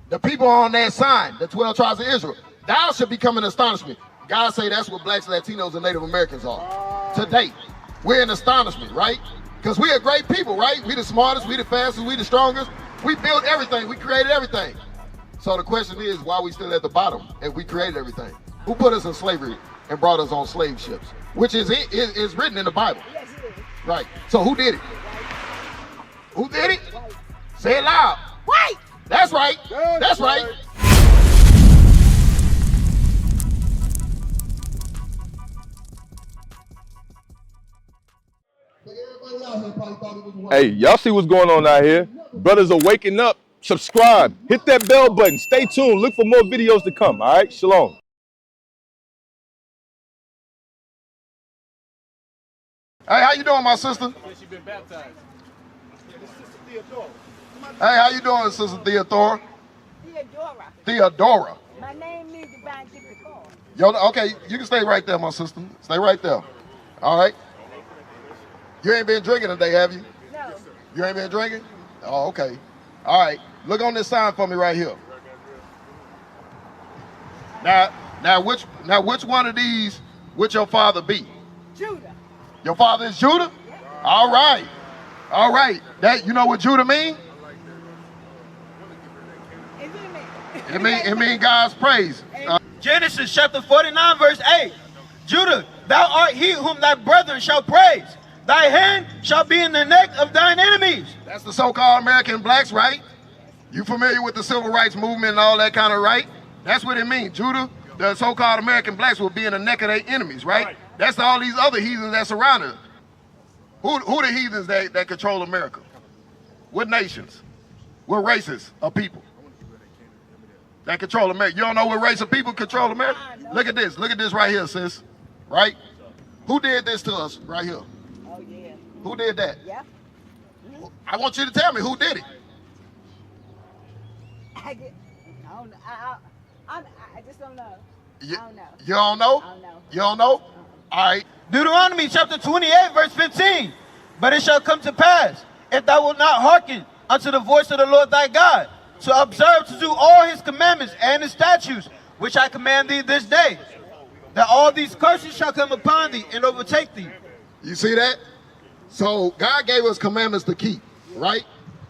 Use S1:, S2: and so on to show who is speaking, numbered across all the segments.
S1: The people on that sign, the 12 tribes of Israel, thou should become an astonishment. God say that's what blacks, Latinos, and Native Americans are. Today, we're in astonishment, right? Because we are great people, right? We the smartest, we the fastest, we the strongest. We built everything, we created everything. So the question is, why are we still at the bottom if we created everything? Who put us in slavery and brought us on slave ships? Which is written in the Bible.
S2: Yes, it is.
S1: Right. So who did it? Who did it? Say it loud.
S2: White.
S1: That's right. That's right.
S3: Hey, y'all see what's going on out here? Brothers are waking up. Subscribe. Hit that bell button. Stay tuned. Look for more videos to come. All right? Shalom.
S1: Hey, how you doing, my sister?
S4: She's been baptized.
S1: Hey, how you doing, Sister Theodora?
S2: Theodora.
S1: Theodora.
S2: My name means divine gift of God.
S1: Yo, okay, you can stay right there, my sister. Stay right there. All right? You ain't been drinking today, have you?
S2: No.
S1: You ain't been drinking? Oh, okay. All right. Look on this sign for me right here. Now, which one of these would your father be?
S2: Judah.
S1: Your father is Judah?
S2: Yeah.
S1: All right. All right. That, you know what Judah mean? It mean God's praise.
S5: Genesis chapter 49 verse 8. Judah, thou art he whom thy brethren shall praise. Thy hand shall be in the neck of thine enemies.
S1: That's the so-called American blacks, right? You familiar with the civil rights movement and all that kind of right? That's what it means. Judah, the so-called American blacks will be in the neck of their enemies, right? That's all these other heathens that surround us. Who the heathens that control America? What nations? What races of people that control America? You don't know what race of people control America? Look at this. Look at this right here, sis. Right? Who did this to us right here?
S2: Oh, yeah.
S1: Who did that?
S2: Yeah.
S1: I want you to tell me who did it.
S2: I don't know. I just don't know. I don't know.
S1: You don't know?
S2: I don't know.
S1: You don't know? All right.
S5: Deuteronomy chapter 28 verse 15. But it shall come to pass, if thou wilt not hearken unto the voice of the Lord thy God, to observe to do all his commandments and his statutes, which I command thee this day, that all these curses shall come upon thee and overtake thee.
S1: You see that? So God gave us commandments to keep, right?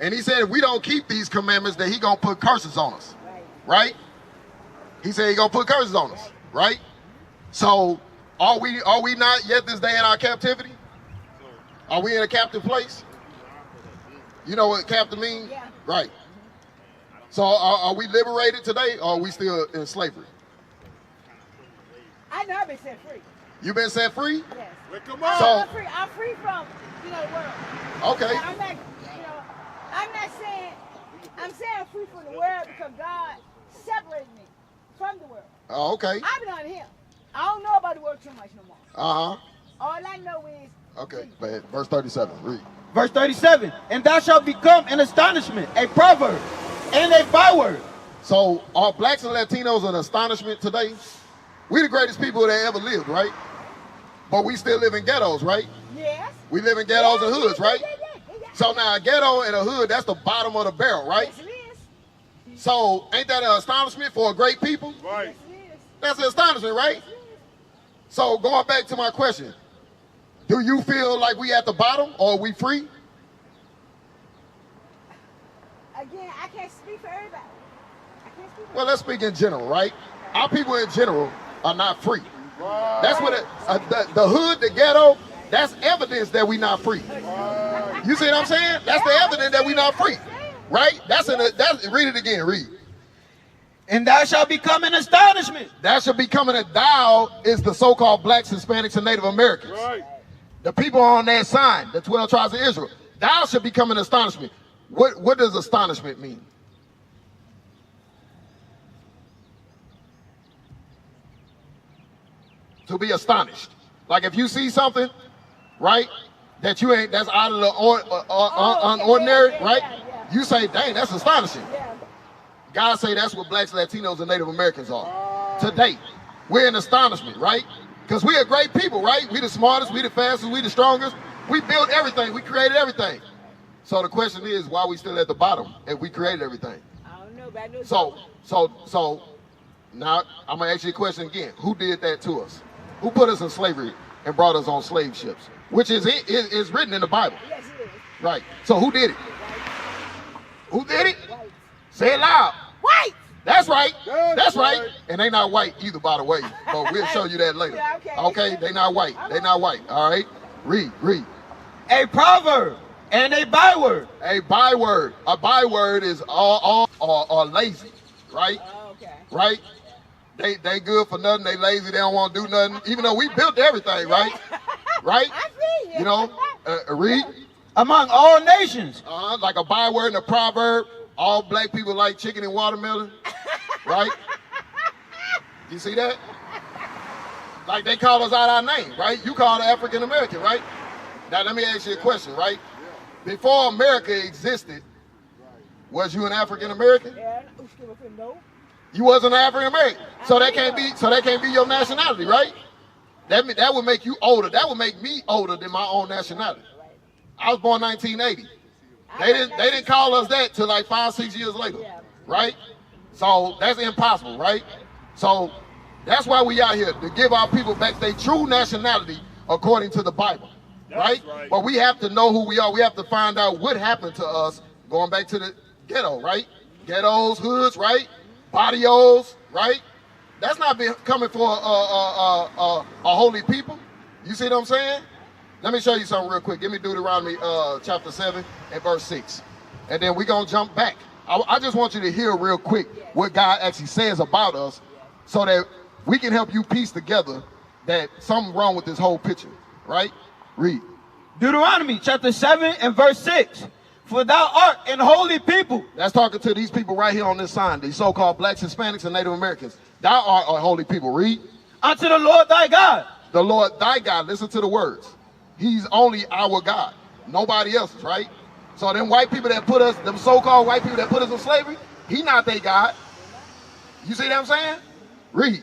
S1: And he said if we don't keep these commandments, that he gonna put curses on us, right? He said he gonna put curses on us, right? So are we not yet this day in our captivity? Are we in a captive place? You know what captive means?
S2: Yeah.
S1: Right. So are we liberated today, or are we still in slavery?
S2: I know I've been set free.
S1: You been set free?
S2: Yes.
S4: Well, come on.
S1: So-
S2: I'm free from, the world.
S1: Okay.
S2: I'm not, I'm saying free from the world because God separated me from the world.
S1: Oh, okay.
S2: I've been on him. I don't know about the world too much no more.
S1: Uh-huh.
S2: All I know is
S1: Okay. Bad. Verse 37. Read.
S5: Verse 37. And thou shalt become an astonishment, a proverb, and a byword.
S1: So are blacks and Latinos an astonishment today? We the greatest people that ever lived, right? But we still live in ghettos, right?
S2: yes.
S1: We live in ghettos and hoods, right?
S2: Yeah.
S1: So now a ghetto and a hood, that's the bottom of the barrel, right?
S2: Yes, it is.
S1: So ain't that an astonishment for a great people?
S4: Right.
S2: Yes, it is.
S1: That's an astonishment, right? So going back to my question, do you feel like we at the bottom or are we free?
S2: Again, I can't speak for everybody. I can't speak for
S1: Well, let's speak in general, right? Our people in general are not free. That's what the hood, the ghetto, that's evidence that we not free. You see what I'm saying? That's the evidence that we not free, right? That's read it again, read.
S5: And thou shalt become an astonishment.
S1: That should be coming at thou is the so-called blacks, Hispanics, and Native Americans.
S4: Right.
S1: The people on that sign, the 12 tribes of Israel. Thou should become an astonishment. What does astonishment mean? To be astonished. Like if you see something, right, that you ain't, that's out of the unordinary, right?
S2: Yeah.
S1: You say, dang, that's astonishing.
S2: Yeah.
S1: God say that's what blacks, Latinos, and Native Americans are. Today, we're in astonishment, right? Because we are great people, right? We the smartest, we the fastest, we the strongest. We built everything, we created everything. So the question is, why are we still at the bottom if we created everything?
S2: I don't know, know, but I know.
S1: So now I'm gonna ask you a question again. Who did that to us? Who put us in slavery and brought us on slave ships? Which is written in the Bible.
S2: Yes, it is.
S1: Right. So who did it? Who did it?
S2: White.
S1: Say it loud.
S2: White.
S1: That's right. That's right. And they not white either, by the way. But we'll show you that later.
S2: Yeah, okay.
S1: Okay, they not white. They not white. All right. Read.
S5: A proverb and a byword.
S1: A byword. A byword is all or lazy, right?
S2: Oh, okay.
S1: Right? They good for nothing. They lazy. They don't want to do nothing. Even though we built everything, right? Right?
S2: I see you.
S1: You know. Read.
S5: Among all nations.
S1: Like a byword and a proverb. All black people like chicken and watermelon, right? You see that? Like they call us out our name, right? You call it African American, right? Now let me ask you a question, right? Before America existed, was you an African American?
S2: Yeah, no.
S1: You wasn't an African American, so that can't be your nationality, right? That would make you older. That would make me older than my own nationality. I was born 1980. They didn't call us that till like 5-6 years later, right? So that's impossible, right? So that's why we out here, to give our people back their true nationality according to the Bible, right? But we have to know who we are. We have to find out what happened to us going back to the ghetto, right? Ghettos, hoods, right? Barrios, right? That's not coming for a holy people. You see what I'm saying? Let me show you something real quick. Give me Deuteronomy chapter 7 and verse 6. And then we're going to jump back. I just want you to hear real quick what God actually says about us so that we can help you piece together that something's wrong with this whole picture, right? Read.
S5: Deuteronomy chapter 7 and verse 6. For thou art an holy people.
S1: That's talking to these people right here on this sign, these so-called blacks, Hispanics, and Native Americans. Thou art a holy people. Read.
S5: Unto the Lord thy God.
S1: The Lord thy God. Listen to the words. He's only our God. Nobody else's, right? So them white people that put us, them so-called white people that put us in slavery, he not their God. You see what I'm saying? Read.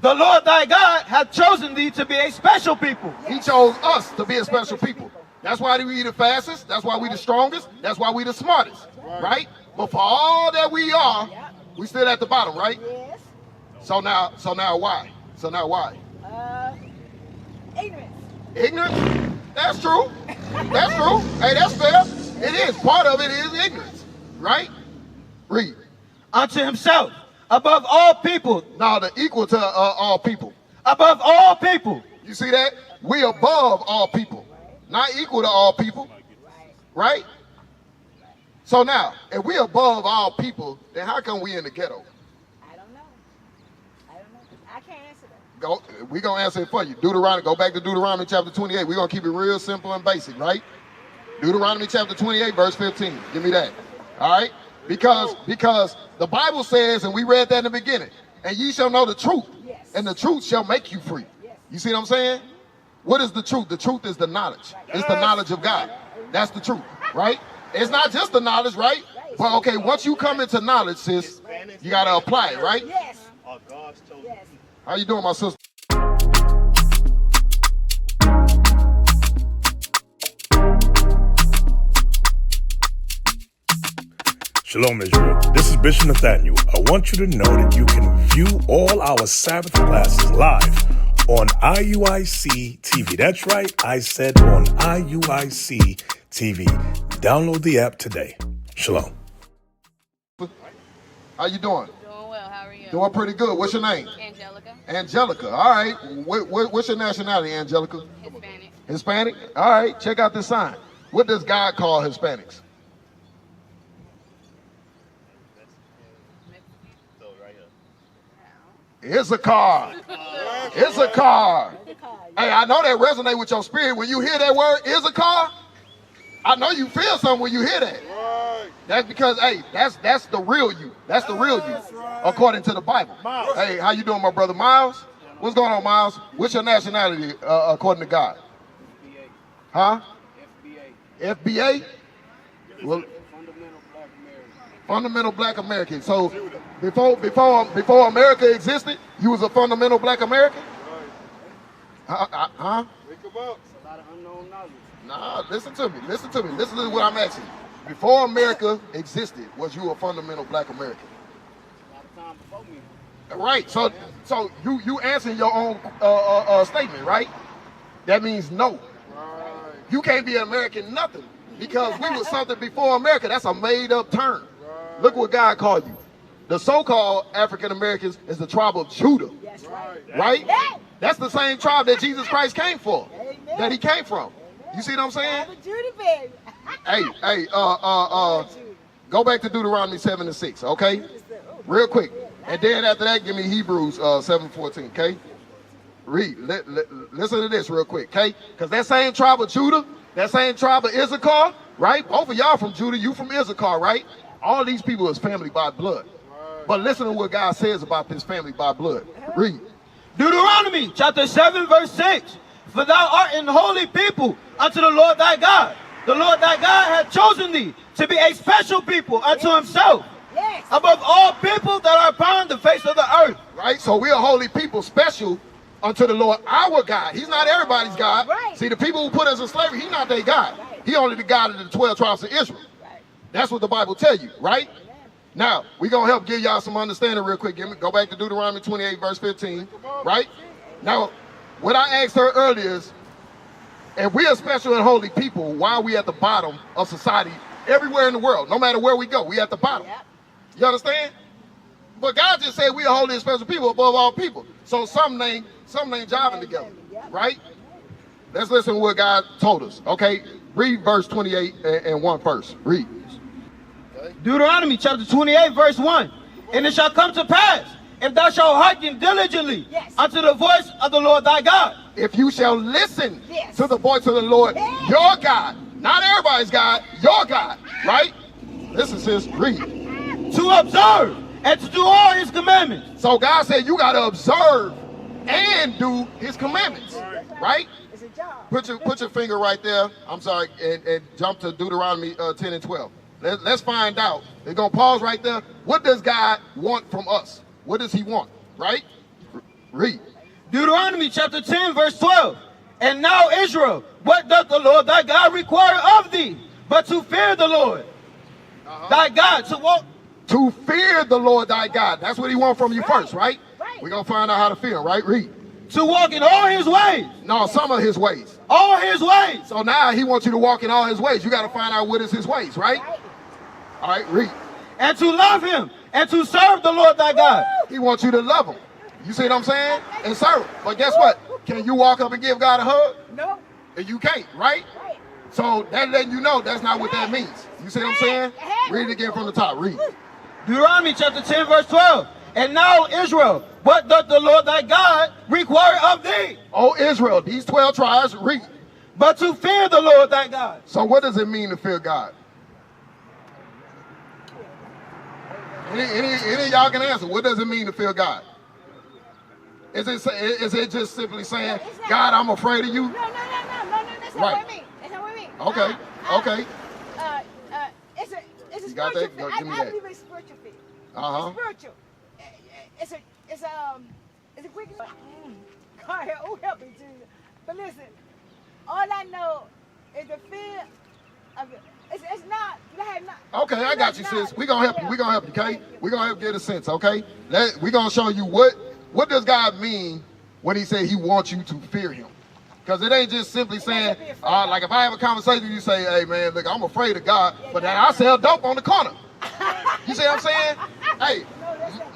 S5: The Lord thy God hath chosen thee to be a special people.
S1: He chose us to be a special people. That's why we the fastest. That's why we the strongest. That's why we the smartest, right? But for all that we are, we still at the bottom, right?
S2: Yes.
S1: So now why? So now why?
S2: Ignorance.
S1: Ignorance? That's true. That's true. Hey, that's fair. It is. Part of it is ignorance, right? Read.
S5: Unto himself, above all people.
S1: Now the equal to all people.
S5: Above all people.
S1: You see that? We above all people. Not equal to all people. Right? So now, if we above all people, then how come we in the ghetto?
S2: I don't know. I can't answer that.
S1: We're going to answer it for you. Deuteronomy, go back to Deuteronomy chapter 28. We're going to keep it real simple and basic, right? Deuteronomy chapter 28, verse 15. Give me that. All right? Because the Bible says, and we read that in the beginning, and ye shall know the truth, and the truth shall make you free. You see what I'm saying? What is the truth? The truth is the knowledge. It's the knowledge of God. That's the truth, right? It's not just the knowledge, right? But okay, once you come into knowledge, sis, you got to apply it, right?
S2: Yes.
S4: Yes.
S1: How you doing, my sister?
S6: Shalom, Israel. This is Bishop Nathaniel. I want you to know that you can view all our Sabbath classes live on IUIC TV. That's right, I said on IUIC TV. Download the app today. Shalom.
S1: How you doing?
S4: Doing well. How are you?
S1: Doing pretty good. What's your name?
S4: Angelica.
S1: Angelica. All right. What's your nationality, Angelica?
S4: Hispanic.
S1: Hispanic? All right. Check out this sign. What does God call Hispanics? It's a car. It's a car. Hey, I know that resonate with your spirit. When you hear that word, is a car, I know you feel something when you hear that. That's because, hey, that's the real you. That's the real you, according to the Bible. Hey, how you doing, my brother Miles? What's going on, Miles? What's your nationality, according to God? Huh? FBA? Well, fundamental black American. So before America existed, you was a fundamental black American? Huh? Nah, listen to me. Listen to what I'm asking. Before America existed, was you a fundamental black American? Right. So you answering your own statement, right? That means no. You can't be an American nothing because we was something before America. That's a made-up term. Look what God called you. The so-called African Americans is the tribe of Judah.
S2: That's right.
S1: Right?
S2: Yeah.
S1: That's the same tribe that Jesus Christ came for.
S2: Amen.
S1: That he came from. You see what I'm saying?
S2: Have a Judy, baby.
S1: Hey, go back to Deuteronomy 7:6, okay? Real quick. And then after that, give me Hebrews 7:14, okay? Read. Listen to this real quick, okay? Because that same tribe of Judah, that same tribe of Issachar, right? Both of y'all from Judah, you from Issachar, right? All these people is family by blood. But listen to what God says about this family by blood. Read.
S5: Deuteronomy chapter 7 verse 6. For thou art an holy people unto the Lord thy God. The Lord thy God hath chosen thee to be a special people unto himself.
S2: Yes.
S5: Above all people that are upon the face of the earth.
S1: Right? So we're a holy people special unto the Lord our God. He's not everybody's God.
S2: Right.
S1: See, the people who put us in slavery, he's not their God.
S2: Right.
S1: He only the God of the 12 tribes of Israel.
S2: Right.
S1: That's what the Bible tell you, right? Now, we're going to help give y'all some understanding real quick. Go back to Deuteronomy 28, verse 15, right? Now, what I asked her earlier is, if we are special and holy people, why are we at the bottom of society everywhere in the world? No matter where we go, we at the bottom.
S2: Yep.
S1: You understand? But God just said we are holy and special people above all people. So some ain't jiving together, right? Let's listen to what God told us, okay? Read verse 28 and 1 first. Read.
S5: Deuteronomy chapter 28 verse 1. And it shall come to pass, if thou shalt hearken diligently unto the voice of the Lord thy God.
S1: If you shall listen
S2: Yes.
S1: to the voice of the Lord,
S2: Yes.
S1: your God, not everybody's God, your God, right? Listen, sis, read.
S5: To observe and to do all his commandments.
S1: So God said you got to observe and do his commandments, right?
S2: It's a job.
S1: Put your finger right there, I'm sorry, and jump to Deuteronomy 10 and 12. Let's find out. They're going to pause right there. What does God want from us? What does he want, right? Read.
S5: Deuteronomy chapter 10 verse 12. And now Israel, what doth the Lord thy God require of thee? But to fear the Lord thy God, to walk.
S1: To fear the Lord thy God. That's what he wants from you first, right?
S2: Right.
S1: We're going to find out how to fear him, right? Read.
S5: To walk in all his ways.
S1: No, some of his ways.
S5: All his ways.
S1: So now he wants you to walk in all his ways. You got to find out what is his ways, right? All right, read.
S5: And to love him. And to serve the Lord thy God.
S1: He wants you to love him. You see what I'm saying? And serve him. But guess what? Can you walk up and give God a hug?
S2: No.
S1: And you can't, right?
S2: Right.
S1: So that letting you know that's not what that means. You see what I'm saying? Read it again from the top. Read.
S5: Deuteronomy chapter 10 verse 12. And now Israel, what doth the Lord thy God require of thee?
S1: Oh, Israel, these 12 tribes, read.
S5: But to fear the Lord thy God.
S1: So what does it mean to fear God? Any of y'all can answer. What does it mean to fear God? Is it just simply saying, God, I'm afraid of you?
S2: No. That's not
S1: Right.
S2: what I mean. That's not what I mean.
S1: Okay, okay.
S2: It's a
S1: You got
S2: spiritual
S1: that?
S2: fear.
S1: Go, give me
S2: I
S1: that.
S2: believe it's spiritual fear.
S1: Uh-huh.
S2: It's spiritual. It's a quick. God, help me, Jesus. But listen, all I know is the fear of it. It's not.
S1: Okay, I got you, sis. We're going to help you. We're going to help you, okay? We're going to help you get a sense, okay? We're going to show you what does God mean when he said he wants you to fear him. Because it ain't just simply saying, like if I have a conversation with you, say, hey, man, look, I'm afraid of God, but then I sell dope on the corner. You see what I'm saying? Hey,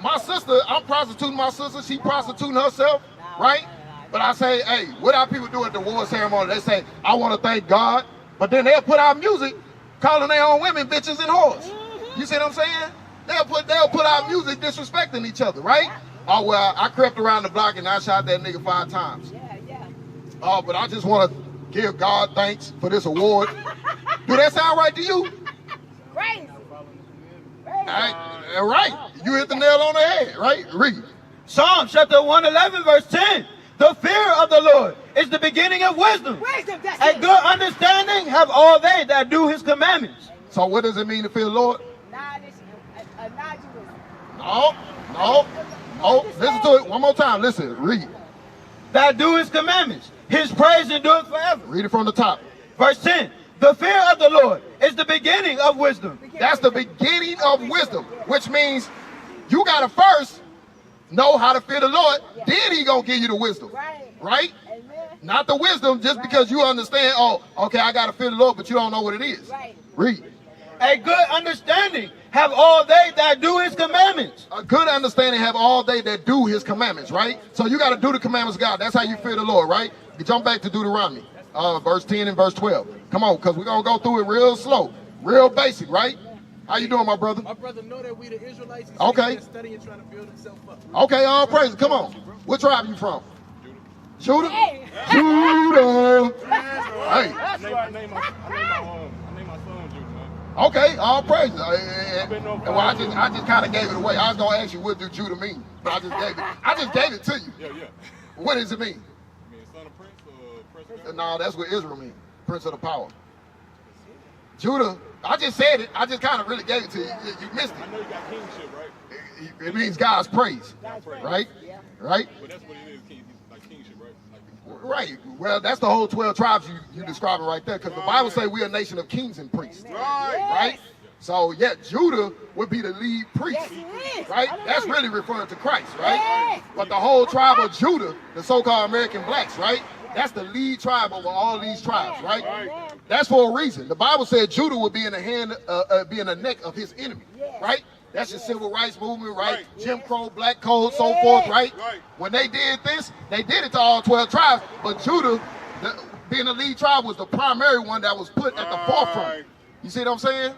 S1: my sister, I'm prostituting my sister. She prostituting herself, right? But I say, hey, what our people do at the award ceremony? They say, I want to thank God. But then they'll put out music calling their own women bitches and whores. You see what I'm saying? They'll put out music disrespecting each other, right? Oh, well, I crept around the block and I shot that nigga 5 times.
S2: Yeah.
S1: Oh, but I just want to give God thanks for this award. Do that sound right to you?
S2: Crazy.
S1: All right. You hit the nail on the head, right? Read.
S5: Psalm chapter 111 verse 10. The fear of the Lord is the beginning of wisdom.
S2: Wisdom, that's
S5: And
S2: it.
S5: good understanding have all they that do his commandments.
S1: So what does it mean to fear the Lord? No. Listen to it one more time. Listen, read.
S5: That do his commandments. His praise endureth forever.
S1: Read it from the top.
S5: Verse 10. The fear of the Lord is the beginning of wisdom.
S1: That's the beginning of wisdom, which means You gotta first know how to fear the Lord, then he gonna give you the wisdom. Right?
S2: Amen.
S1: Not the wisdom just because you understand, oh, okay, I gotta fear the Lord, but you don't know what it is.
S2: Right.
S1: Read.
S5: A good understanding have all they that do his commandments.
S1: A good understanding have all they that do his commandments, right? So you got to do the commandments of God. That's how you fear the Lord, right? You jump back to Deuteronomy, verse 10 and verse 12. Come on, because we're going to go through it real slow, real basic, right? How you doing, my brother?
S7: My brother know that we the Israelites. He's
S1: Okay.
S7: studying, trying to build himself up.
S1: Okay, all praise. Come on. What tribe you from? Judah?
S2: Hey.
S1: Judah. Hey.
S7: I named my son Judah, man.
S1: Okay, all praise. Well, I just kind of gave it away. I was gonna ask you what do Judah mean, but I just gave it to you.
S7: Yeah.
S1: What does it mean?
S7: I mean, son of prince or prince?
S1: No, that's what Israel means. Prince of the power. Judah. I just said it. I just kind of really gave it to you. You missed
S7: I know you got kingship, right?
S1: it. It means God's praise, right? Right?
S7: But that's what it is, like kingship, right? Like,
S1: Right. Well, that's the whole 12 tribes you describing right there, because the Bible say we're a nation of kings and priests. Right? So, yeah, Judah would be the lead priest.
S2: Yes, he is.
S1: Right? That's
S2: Hallelujah.
S1: really referring to Christ, right?
S2: Yes.
S1: But the whole tribe of Judah, the so-called American blacks, right? That's the lead tribe over all these tribes, right?
S2: Amen.
S1: That's for a reason. The Bible said Judah would be in the hand, be in the neck of his enemy,
S2: Yes.
S1: right? That's your civil rights movement, right?
S7: Right.
S1: Jim Crow, Black Code, so
S2: Yes.
S1: forth, right?
S7: Right.
S1: When they did this, they did it to all 12 tribes, but Judah, being the lead tribe, was the primary one that was put at the forefront. You see what I'm saying?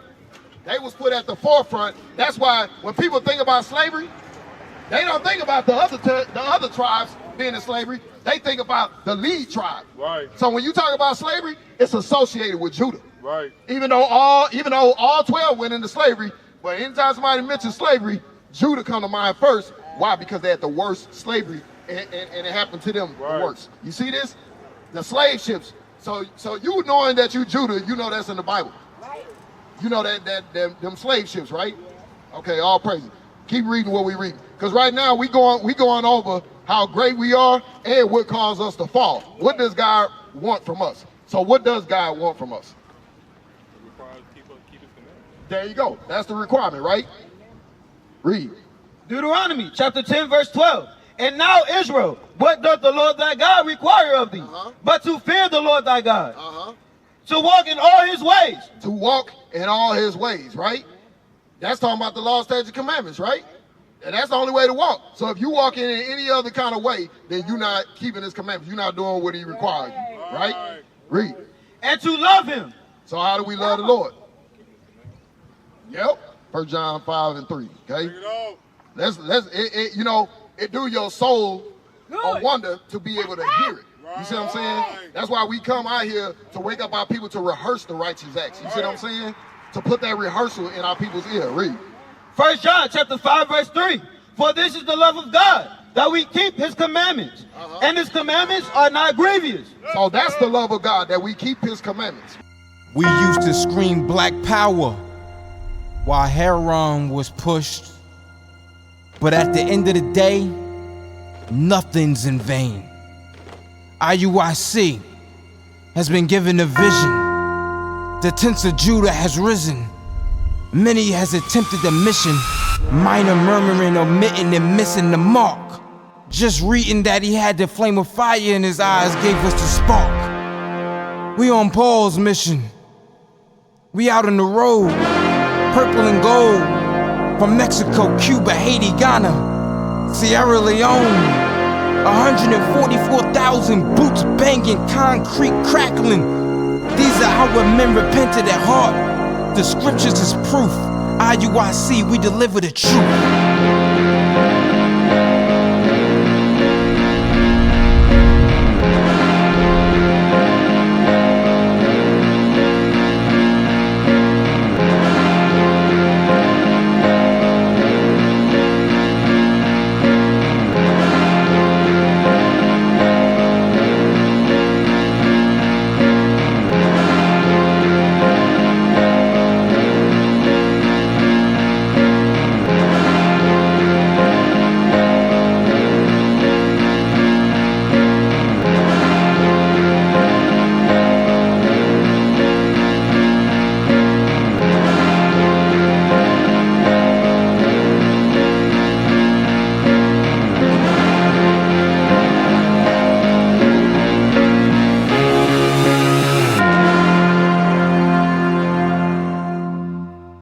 S1: They was put at the forefront. That's why when people think about slavery, they don't think about the other tribes being in slavery. They think about the lead tribe.
S7: Right.
S1: So when you talk about slavery, it's associated with Judah.
S7: Right.
S1: Even though all 12 went into slavery, but anytime somebody mentions slavery, Judah come to mind first. Why? Because they had the worst slavery, and it happened to them the worst. You see this? The slave ships. So you knowing that you Judah, you know that's in the Bible.
S2: Right.
S1: You know that them slave ships, right? Okay, all praise. Keep reading what we read, because right now we going over how great we are and what caused us to fall. What does God want from us? So what does God want from us?
S7: It requires keep his commandments.
S1: There you go. That's the requirement, right? Read.
S5: Deuteronomy chapter 10 verse 12. And now Israel, what doth the Lord thy God require of thee? But to fear the Lord thy God, to walk in all his ways.
S1: To walk in all his ways, right? That's talking about the law, statutes, and commandments, right? And that's the only way to walk. So if you walk in any other kind of way, then you're not keeping his commandments. You're not doing what he requires you, right? Read.
S5: And to love him.
S1: So how do we love the Lord? Yep. 1 John 5 and 3, okay? It do your soul a wonder to be able to hear it. You see what I'm saying? That's why we come out here to wake up our people to rehearse the righteous acts. You see what I'm saying? To put that rehearsal in our people's ear. Read.
S5: 1 John chapter 5 verse 3. For this is the love of God, that we keep his commandments. And his commandments are not grievous.
S1: So that's the love of God, that we keep his commandments.
S8: We used to scream black power while Heron was pushed. But at the end of the day, nothing's in vain. IUIC has been given a vision. The tents of Judah has risen. Many has attempted the mission, minor murmuring, omitting, and missing the mark. Just reading that he had the flame of fire in his eyes gave us the spark. We on Paul's mission. We out on the road, purple and gold, from Mexico, Cuba, Haiti, Ghana, Sierra Leone. 144,000 boots banging, concrete crackling. These are our men repented at heart. The scriptures is proof. IUIC, we deliver the truth.